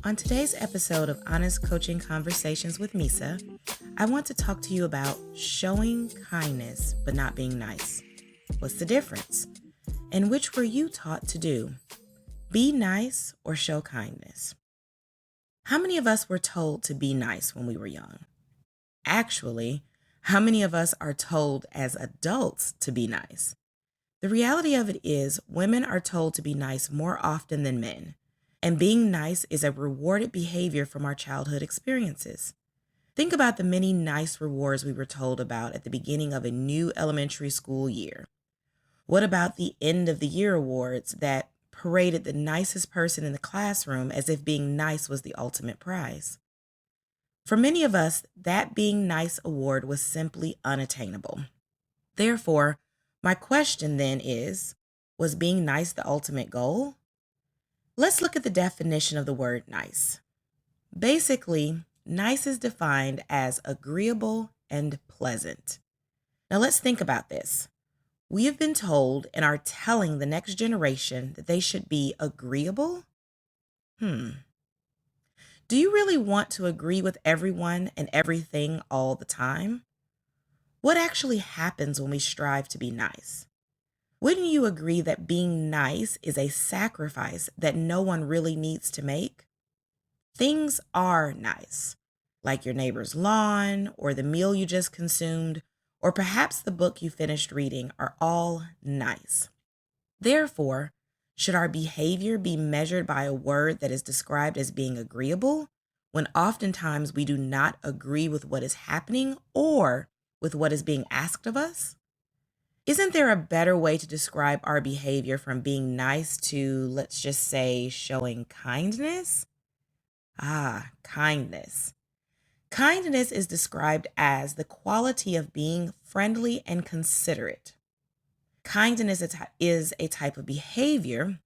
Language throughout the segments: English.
On today's episode of Honest Coaching Conversations with Misa, I want to talk to you about showing kindness but not being nice. What's the difference? And which were you taught to do? Be nice or show kindness? How many of us were told to be nice when we were young? Actually, how many of us are told as adults to be nice? The reality of it is, women are told to be nice more often than men. And being nice is a rewarded behavior from our childhood experiences. Think about the many nice rewards we were told about at the beginning of a new elementary school year. What about the end of the year awards that paraded the nicest person in the classroom as if being nice was the ultimate prize? For many of us, that being nice award was simply unattainable. Therefore, my question then is, was being nice the ultimate goal? Let's look at the definition of the word nice. Basically, nice is defined as agreeable and pleasant. Now let's think about this. We have been told and are telling the next generation that they should be agreeable? Do you really want to agree with everyone and everything all the time? What actually happens when we strive to be nice? Wouldn't you agree that being nice is a sacrifice that no one really needs to make? Things are nice, like your neighbor's lawn or the meal you just consumed, or perhaps the book you finished reading are all nice. Therefore, should our behavior be measured by a word that is described as being agreeable, when oftentimes we do not agree with what is happening or with what is being asked of us? Isn't there a better way to describe our behavior from being nice to, let's just say, showing kindness? Kindness. Kindness is described as the quality of being friendly and considerate. Kindness is a type of behavior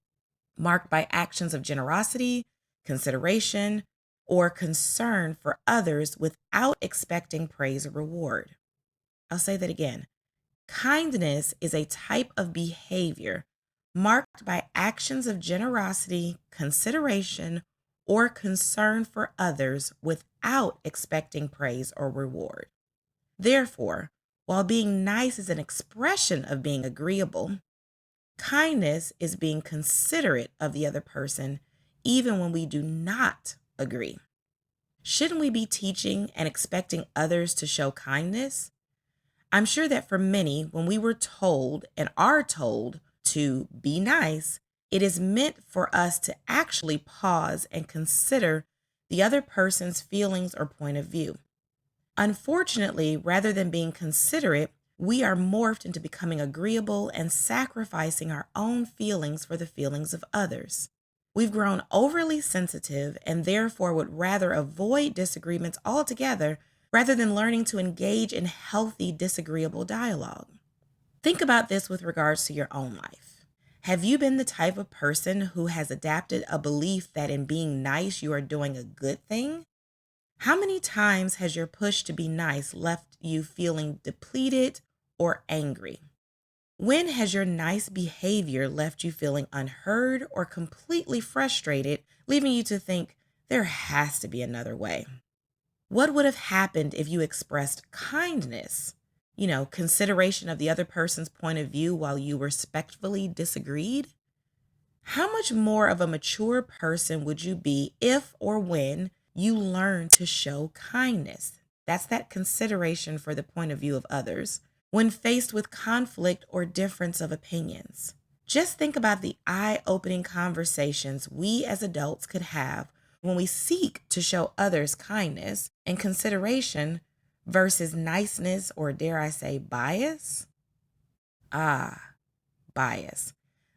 marked by actions of generosity, consideration, or concern for others without expecting praise or reward. I'll say that again. Kindness is a type of behavior marked by actions of generosity, consideration, or concern for others without expecting praise or reward. Therefore, while being nice is an expression of being agreeable, kindness is being considerate of the other person even when we do not agree. Shouldn't we be teaching and expecting others to show kindness? I'm sure that for many, when we were told and are told to be nice, it is meant for us to actually pause and consider the other person's feelings or point of view. Unfortunately, rather than being considerate, we are morphed into becoming agreeable and sacrificing our own feelings for the feelings of others. We've grown overly sensitive and therefore would rather avoid disagreements altogether rather than learning to engage in healthy, disagreeable dialogue. Think about this with regards to your own life. Have you been the type of person who has adapted a belief that in being nice, you are doing a good thing? How many times has your push to be nice left you feeling depleted or angry? When has your nice behavior left you feeling unheard or completely frustrated, leaving you to think, there has to be another way? What would have happened if you expressed kindness, consideration of the other person's point of view while you respectfully disagreed? How much more of a mature person would you be if or when you learn to show kindness? That's that consideration for the point of view of others when faced with conflict or difference of opinions. Just think about the eye-opening conversations we as adults could have when we seek to show others kindness and consideration versus niceness, or dare I say bias? Bias.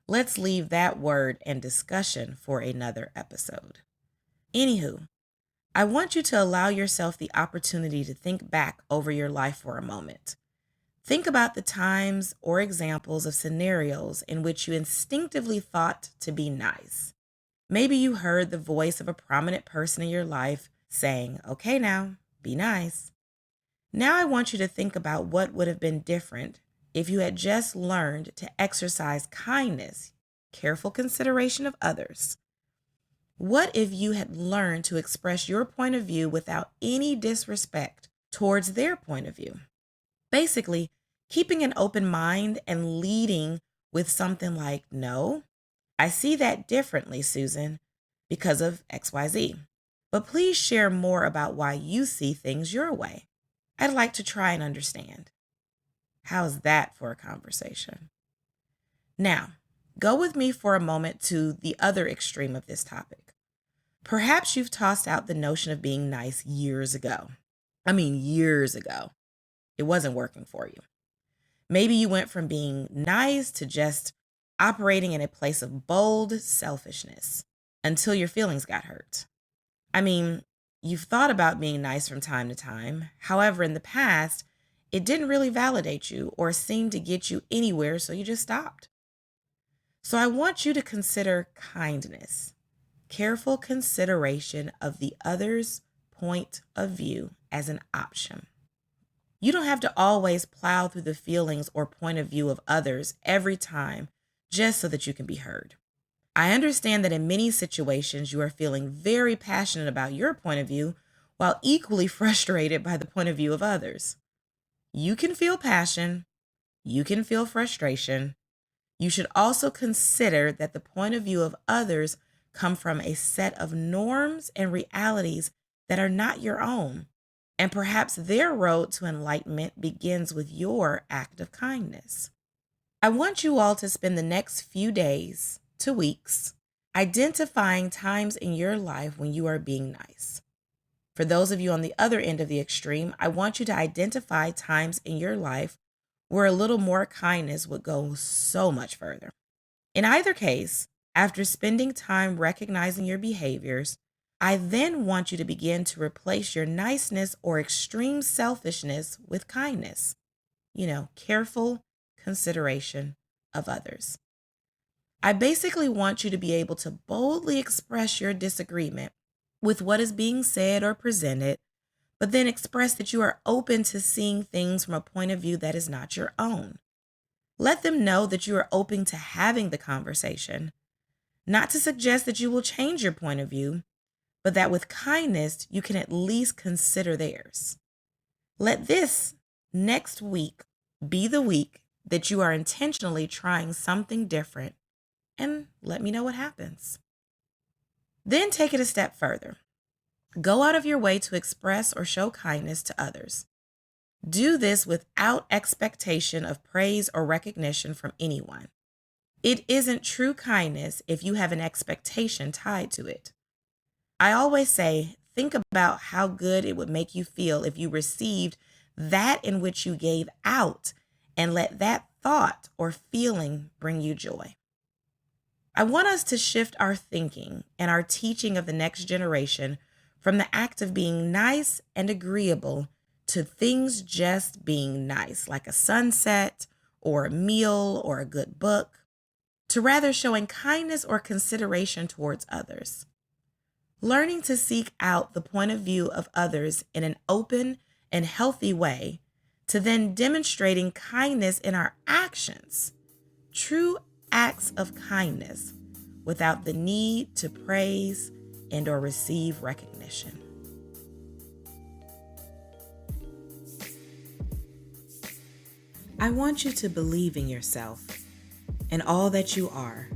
Let's leave that word and discussion for another episode. Anywho, I want you to allow yourself the opportunity to think back over your life for a moment. Think about the times or examples of scenarios in which you instinctively thought to be nice. Maybe you heard the voice of a prominent person in your life saying, okay now, be nice. Now I want you to think about what would have been different if you had just learned to exercise kindness, careful consideration of others, What if you had learned to express your point of view without any disrespect towards their point of view? Basically, keeping an open mind and leading with something like, no, I see that differently, Susan, because of XYZ. But please share more about why you see things your way. I'd like to try and understand. How's that for a conversation? Now, go with me for a moment to the other extreme of this topic. Perhaps you've tossed out the notion of being nice years ago. I mean, years ago. It wasn't working for you. Maybe you went from being nice to just operating in a place of bold selfishness until your feelings got hurt. I mean, you've thought about being nice from time to time. However, in the past, it didn't really validate you or seem to get you anywhere, so you just stopped. So I want you to consider kindness, careful consideration of the other's point of view as an option. You don't have to always plow through the feelings or point of view of others every time just so that you can be heard. I understand that in many situations you are feeling very passionate about your point of view while equally frustrated by the point of view of others. You can feel passion, you can feel frustration. You should also consider that the point of view of others come from a set of norms and realities that are not your own. And perhaps their road to enlightenment begins with your act of kindness. I want you all to spend the next few days to weeks identifying times in your life when you are being nice. For those of you on the other end of the extreme, I want you to identify times in your life where a little more kindness would go so much further. In either case, after spending time recognizing your behaviors, I then want you to begin to replace your niceness or extreme selfishness with kindness. Careful consideration of others. I basically want you to be able to boldly express your disagreement with what is being said or presented, but then express that you are open to seeing things from a point of view that is not your own. Let them know that you are open to having the conversation, not to suggest that you will change your point of view, but that with kindness, you can at least consider theirs. Let this next week be the week that you are intentionally trying something different, and let me know what happens. Then take it a step further. Go out of your way to express or show kindness to others. Do this without expectation of praise or recognition from anyone. It isn't true kindness if you have an expectation tied to it. I always say, think about how good it would make you feel if you received that in which you gave out, and let that thought or feeling bring you joy. I want us to shift our thinking and our teaching of the next generation from the act of being nice and agreeable to things just being nice, like a sunset or a meal or a good book, to rather showing kindness or consideration towards others. Learning to seek out the point of view of others in an open and healthy way, to then demonstrating kindness in our actions, true acts of kindness, without the need to praise and or receive recognition. I want you to believe in yourself and all that you are.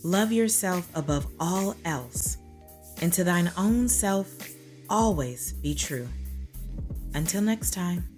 Love yourself above all else, and to thine own self always be true. Until next time.